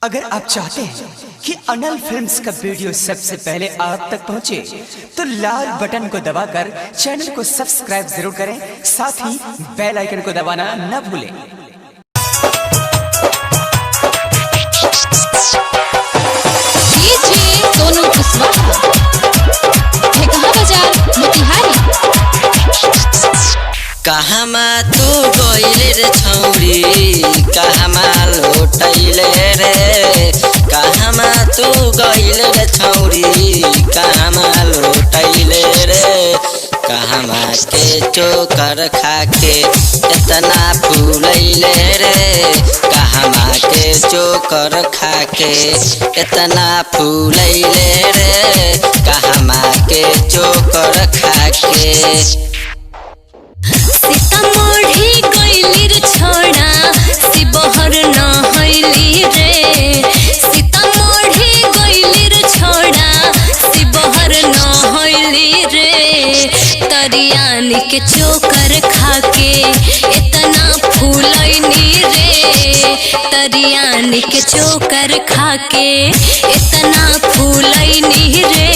अगर आप चाहते हैं कि अनल फिल्म्स का वीडियो सबसे पहले आप तक पहुंचे, तो लाल बटन को दबाकर चैनल को सब्सक्राइब जरूर करें, साथ ही बेल आइकन को दबाना न भूलें। सोनू कुशवाहा ठेकहा बाजार मोतिहारी। कहमा तू गइले रे छौरी, कहमा लोटैले रे। कहमा तू गइले रे छौरी, कहमा लोटैले रे। कहमा के चोकर खाके इतना फूलैले रे। कहमा के चोकर खाके इतना फूलैले रे। कहमा के चोकर खाके सीतामढ़ी गइली रे छोड़ा, शिवहर न हइली रे। सीतामढ़ी गइली रे छोड़ा, शिवहर न हइली रे। तरियानी के चोकर खाके इतना फूलैनी रे। तरियानी के चोकर खाके इतना फूलैनी रे।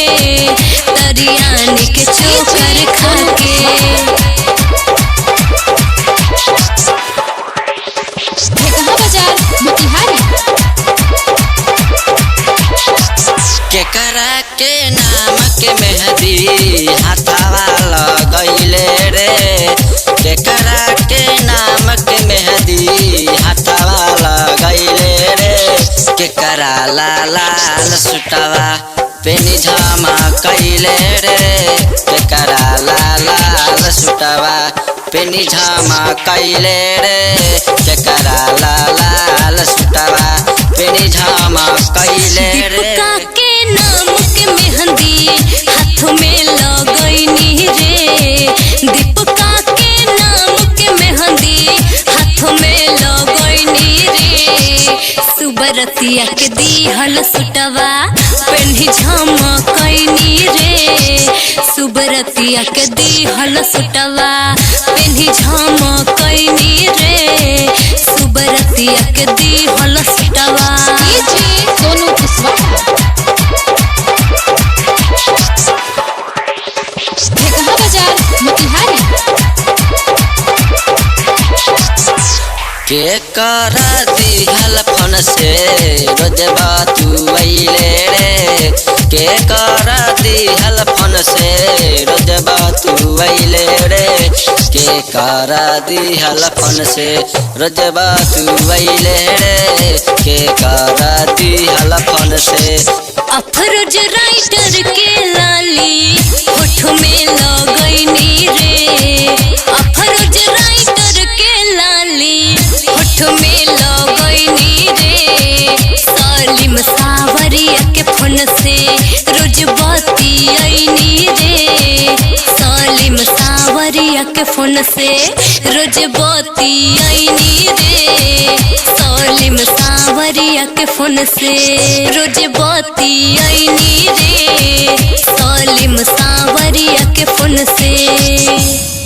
तरियानी के चोकर खाके ठेकहा बाजार मोतिहारी। केकरा के नाम के मेहंदी हाथवा लगैले रे। केकरा के नाम के मेहंदी हाथवा लगैले रे। केकरा लाल सुटवा पेनी झमकैले रे। केकरा लाल सुटवा पेनी झमकैले रे। केकरा लाल सुटवा पेनी झमकैले रे। दीपिका के नाम के मेहंदी हाथ में लगैनी रे। दीपिका के नाम के मेहंदी हाथ में लगैनी रे। सुबरतिया के दीहल सुटवा पेन्ही झमकैनी रे। सुबरतिया के दीहल सुटवा पेन्ही झमकैनी रे। सुबरतिया के दीहल सुटवा। सोनू कुशवाहा ठेकहा बाजार मोतिहारी। केकरा दिहल फोन से रोज बतुवैले रे। केकरा दिहल फोन से रोज बतुवैले रे। केकरा दिहल फोन से रोज बतुवैले रे। केकरा दिहल फोन से अफरोज राइटर के लाली होठ में लगैनी रे। अफरोज राइटर के लाली होठ में लगैनी रे। सलीम सावरिया के फोन से रोज बतियैनी रे। सलीम सावरिया के फोन से रोज बतियैनी रे। सलीम सावरिया के फोन से रोज बतियैनी रे। सलीम सावरिया के फोन से।